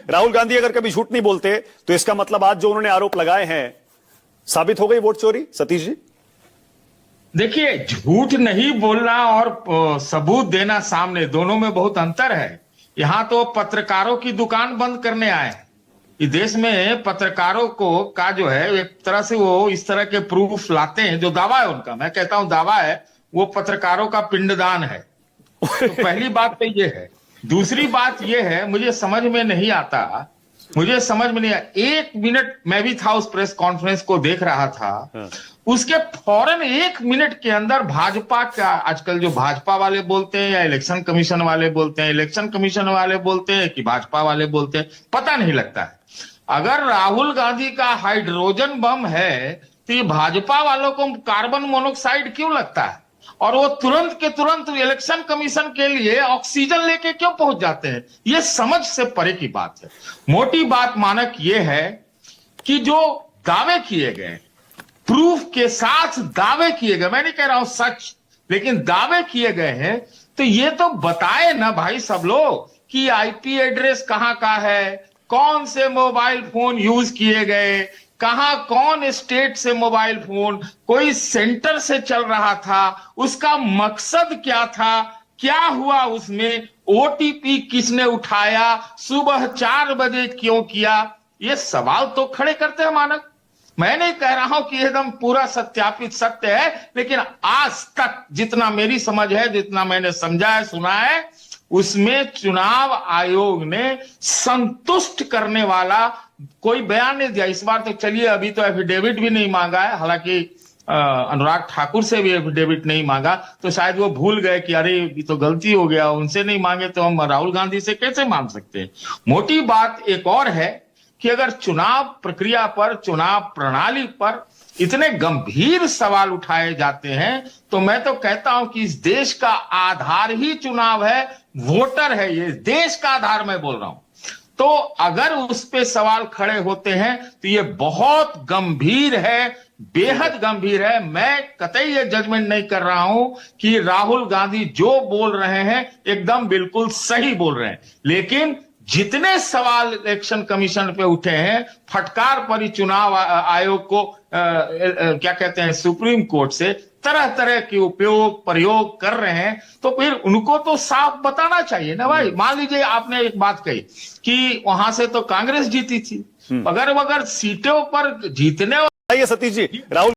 राहुल गांधी अगर कभी झूठ नहीं बोलते तो इसका मतलब आज जो उन्होंने आरोप लगाए हैं साबित हो गई वोट चोरी। सतीश जी देखिए, झूठ नहीं बोलना और सबूत देना सामने, दोनों में बहुत अंतर है। यहां तो पत्रकारों की दुकान बंद करने आए हैं। इस देश में पत्रकारों को का जो है एक तरह से वो इस तरह के प्रूफ लाते हैं, जो दावा है उनका, मैं कहता हूं दावा है, वो पत्रकारों का पिंडदान है। तो पहली बात तो ये है। दूसरी बात ये है, मुझे समझ में नहीं आता, एक मिनट मैं भी था उस प्रेस कॉन्फ्रेंस को देख रहा था। उसके फौरन एक मिनट के अंदर भाजपा का, आजकल जो भाजपा वाले बोलते हैं या इलेक्शन कमीशन वाले बोलते हैं, इलेक्शन कमीशन वाले बोलते हैं कि भाजपा वाले बोलते हैं, पता नहीं लगता है। अगर राहुल गांधी का हाइड्रोजन बम है तो ये भाजपा वालों को कार्बन मोनोऑक्साइड क्यों लगता है? और वो तुरंत के तुरंत इलेक्शन कमीशन के लिए ऑक्सीजन लेके क्यों पहुंच जाते हैं? ये समझ से परे की बात है। मोटी बात मानक ये है कि जो दावे किए गए, प्रूफ के साथ दावे किए गए, मैं नहीं कह रहा हूं सच, लेकिन दावे किए गए हैं, तो ये तो बताए ना भाई सब लोग कि आईपी एड्रेस कहां का है, कौन से मोबाइल फोन यूज किए गए, कहां कौन स्टेट से मोबाइल फोन कोई सेंटर से चल रहा था, उसका मकसद क्या था, क्या हुआ उसमें, ओटीपी किसने उठाया, सुबह 4 बजे क्यों किया, ये सवाल तो खड़े करते हैं मानक। मैं नहीं कह रहा हूं कि एकदम पूरा सत्यापित सत्य है, लेकिन आज तक जितना मेरी समझ है, जितना मैंने समझा है, सुना है, उसमें चुनाव आयोग ने संतुष्ट करने वाला कोई बयान नहीं दिया। इस बार तो चलिए, अभी तो एफिडेविट भी नहीं मांगा है, हालांकि अनुराग ठाकुर से भी एफिडेविट नहीं मांगा, तो शायद वो भूल गए कि अरे ये तो गलती हो गया, उनसे नहीं मांगे तो हम राहुल गांधी से कैसे मांग सकते हैं। मोटी बात एक और है कि अगर चुनाव प्रक्रिया पर, चुनाव प्रणाली पर इतने गंभीर सवाल उठाए जाते हैं, तो मैं तो कहता हूं कि इस देश का आधार ही चुनाव है, वोटर है, ये देश का आधार मैं बोल रहा हूं। तो अगर उस पे सवाल खड़े होते हैं तो ये बहुत गंभीर है, बेहद गंभीर है। मैं कतई ये जजमेंट नहीं कर रहा हूं कि राहुल गांधी जो बोल रहे हैं एकदम बिल्कुल सही बोल रहे हैं, लेकिन जितने सवाल इलेक्शन कमीशन पे उठे हैं, फटकार पड़ी चुनाव आयोग को, क्या कहते हैं, सुप्रीम कोर्ट से तरह तरह के उपयोग प्रयोग कर रहे हैं, तो फिर उनको तो साफ बताना चाहिए ना भाई। मान लीजिए आपने एक बात कही कि वहां से तो कांग्रेस जीती थी, अगर सीटों पर जीतने सतीश जी राहुल